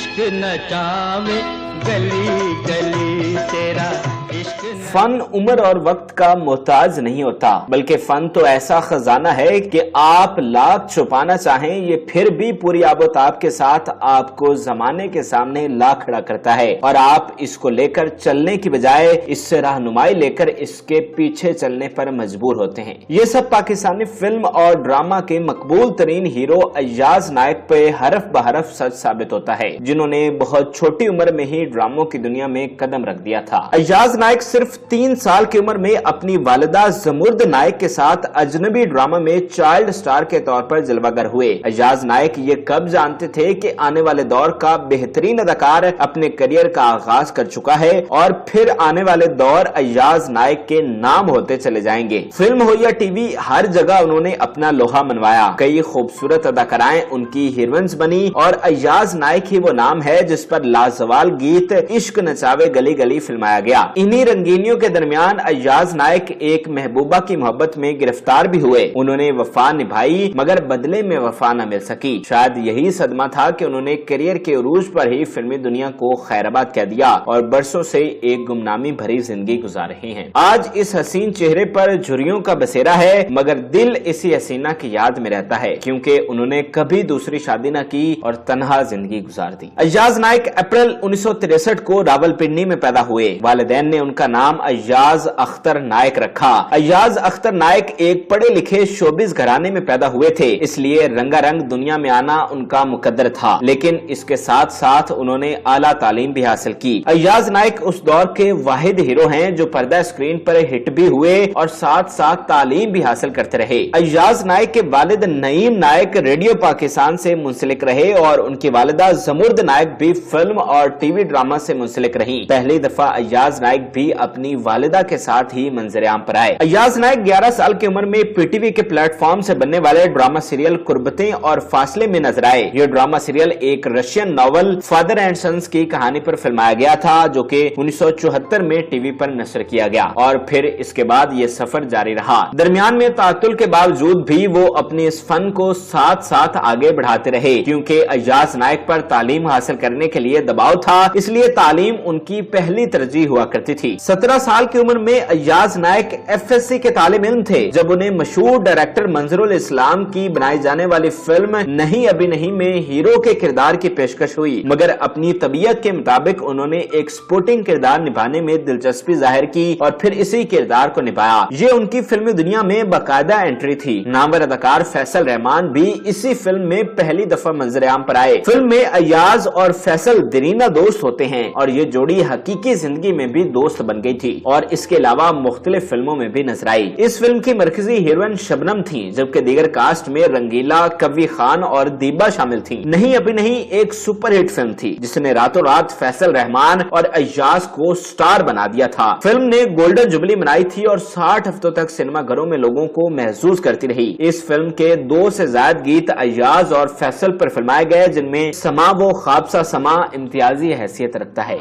عشق نچاوے گلی گلی تیرا عشق. فن عمر اور وقت کا محتاج نہیں ہوتا، بلکہ فن تو ایسا خزانہ ہے کہ آپ لاکھ چھپانا چاہیں یہ پھر بھی پوری آب و تاب کے ساتھ آپ کو زمانے کے سامنے لا کھڑا کرتا ہے، اور آپ اس کو لے کر چلنے کی بجائے اس سے رہنمائی لے کر اس کے پیچھے چلنے پر مجبور ہوتے ہیں. یہ سب پاکستانی فلم اور ڈرامہ کے مقبول ترین ہیرو ایاز نائک پہ حرف بحرف سچ ثابت ہوتا ہے، جنہوں نے بہت چھوٹی عمر میں ہی ڈراموں کی دنیا میں قدم رکھ دیا تھا. ایاز نائک صرف 3 سال کی عمر میں اپنی والدہ زمرد نائک کے ساتھ اجنبی ڈرامہ میں چائلڈ سٹار کے طور پر جلوہ گر ہوئے. ایاز نائک یہ کب جانتے تھے کہ آنے والے دور کا بہترین اداکار اپنے کریئر کا آغاز کر چکا ہے، اور پھر آنے والے دور ایاز نائک کے نام ہوتے چلے جائیں گے. فلم ہو یا ٹی وی، ہر جگہ انہوں نے اپنا لوہا منوایا. کئی خوبصورت اداکارائیں ان کی ہیروئنز بنی، اور ایاز نائک ہی وہ نام ہے جس پر لازوال گیت عشق نچاوے گلی گلی فلمایا گیا. انہی رنگینیوں کے درمیان ایاز نائک ایک محبوبہ کی محبت میں گرفتار بھی ہوئے. انہوں نے وفا نبھائی مگر بدلے میں وفا نہ مل سکی. شاید یہی صدمہ تھا کہ انہوں نے کریئر کے عروج پر ہی فلمی دنیا کو خیرآباد کہہ دیا اور برسوں سے ایک گمنامی بھری زندگی گزار رہے ہیں. آج اس حسین چہرے پر جھریوں کا بسیرا ہے، مگر دل اسی حسینہ کی یاد میں رہتا ہے کیونکہ انہوں نے کبھی دوسری شادی نہ کی اور تنہا زندگی گزار دی. ایاز نائک اپریل 1963 کو راولپنڈی میں پیدا ہوئے. والدین نے ان کا نام ایاز اختر نائک رکھا. ایاز اختر نائک ایک پڑھے لکھے شوبز گھرانے میں پیدا ہوئے تھے، اس لیے رنگا رنگ دنیا میں آنا ان کا مقدر تھا، لیکن اس کے ساتھ ساتھ انہوں نے اعلیٰ تعلیم بھی حاصل کی. ایاز نائک اس دور کے واحد ہیرو ہیں جو پردہ اسکرین پر ہٹ بھی ہوئے اور ساتھ ساتھ تعلیم بھی حاصل کرتے رہے. ایاز نائک کے والد نعیم نائک ریڈیو پاکستان سے منسلک رہے اور ان کی والدہ زمرد نائک بھی فلم اور ٹی وی ڈرامہ سے منسلک رہی. پہلی دفعہ ایاز نائک بھی اپنی والدہ کے ساتھ ہی منظر عام پر آئے. ایاز نائک 11 سال کی عمر میں پی ٹی وی کے پلیٹ فارم سے بننے والے ڈرامہ سیریل قربتیں اور فاصلے میں نظر آئے. یہ ڈرامہ سیریل ایک Russian novel father and since کی کہانی پر فلمایا گیا تھا جو کہ 1974 میں ٹی وی پر نشر کیا گیا، اور پھر اس کے بعد یہ سفر جاری رہا. درمیان میں تعطل کے باوجود بھی وہ اپنے اس فن کو ساتھ ساتھ آگے بڑھاتے رہے کیونکہ ایاز نائک پر تعلیم حاصل کرنے کے لیے دباؤ تھا، اس لیے تعلیم ان کی پہلی ترجیح ہوا کرتی تھی. 17 سال کی عمر میں Ayaz Naik F S C کے طالب علم تھے جب انہیں مشہور ڈائریکٹر منظر الاسلام کی بنائی جانے والی فلم نہیں ابھی نہیں میں ہیرو کے کردار کی پیشکش ہوئی، مگر اپنی طبیعت کے مطابق انہوں نے ایک سپورٹنگ کردار نبھانے میں دلچسپی ظاہر کی اور پھر اسی کردار کو نبھایا. یہ ان کی فلمی دنیا میں باقاعدہ انٹری تھی. نامور اداکار فیصل رحمان بھی اسی فلم میں پہلی دفعہ منظر عام پر آئے. فلم میں ایاز اور فیصل دیرینہ دوست ہوتے ہیں اور یہ جوڑی حقیقی زندگی میں بھی دوست بن گئی تھی اور اس کے علاوہ مختلف فلموں میں بھی نظر آئی. اس فلم کی مرکزی ہیروئن شبنم تھیں جبکہ دیگر کاسٹ میں رنگیلا، کوی خان اور دیبا شامل تھیں. نہیں ابھی نہیں ایک سپر ہٹ فلم تھی جس نے راتوں رات فیصل رحمان اور ایاز کو سٹار بنا دیا تھا. فلم نے گولڈن جوبلی منائی تھی اور 60 ہفتوں تک سینما گھروں میں لوگوں کو محظوظ کرتی رہی. اس فلم کے 2 سے زائد گیت ایاز اور فیصل پر فلمائے گئے جن میں سما وہ خواب سا سما امتیازی حیثیت رکھتا ہے.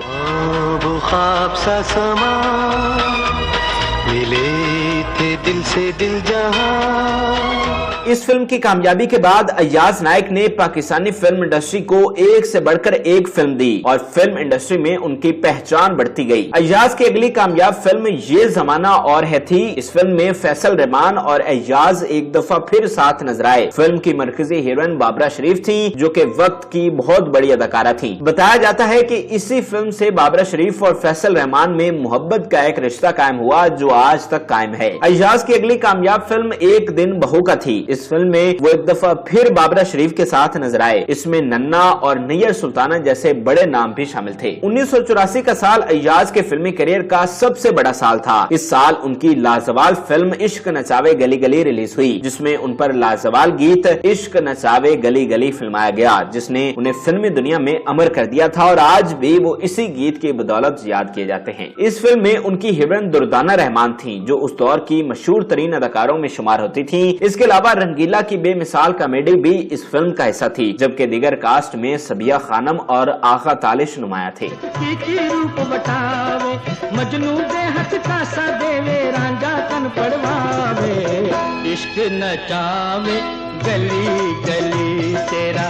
وہ خواب سا سما ملے تھے دل سے دل جہاں. اس فلم کی کامیابی کے بعد ایاز نائک نے پاکستانی فلم انڈسٹری کو ایک سے بڑھ کر ایک فلم دی اور فلم انڈسٹری میں ان کی پہچان بڑھتی گئی. ایاز کی اگلی کامیاب فلم یہ زمانہ اور ہے تھی. اس فلم میں فیصل رحمان اور ایاز ایک دفعہ پھر ساتھ نظر آئے. فلم کی مرکزی ہیروئن بابرہ شریف تھی جو کہ وقت کی بہت بڑی اداکارہ تھی. بتایا جاتا ہے کہ اسی فلم سے بابرہ شریف اور فیصل رحمان میں محبت کا ایک رشتہ قائم ہوا جو آج تک قائم ہے. ایاز کی اگلی کامیاب فلم ایک دن بہو کا تھی. اس فلم میں وہ ایک دفعہ پھر بابرہ شریف کے ساتھ نظر آئے. اس میں ننا اور نیر سلطانہ جیسے بڑے نام بھی شامل تھے. 1984 کا سال ایاز کے فلمی کیریئر کا سب سے بڑا سال تھا. اس سال ان کی لازوال فلم عشق نچاوے گلی گلی ریلیز ہوئی جس میں ان پر لازوال گیت عشق نچاوے گلی گلی فلمایا گیا جس نے انہیں فلمی دنیا میں امر کر دیا تھا اور آج بھی وہ اسی گیت کی بدولت یاد کیے جاتے ہیں. اس فلم میں ان کی ہیروئن دردانہ رحمان تھیں جو اس دور کی مشہور ترین اداکاروں میں شمار ہوتی تھیں. اس کے علاوہ رنگیلا کی بے مثال کامیڈی بھی اس فلم کا حصہ تھی جبکہ دیگر کاسٹ میں سبیہ خانم اور آغا تالش نمایاں تھے. مجنو دے ہاتھ کاسا دے رانجا کن پڑواوے عشق نچاوے گلی گلی تیرا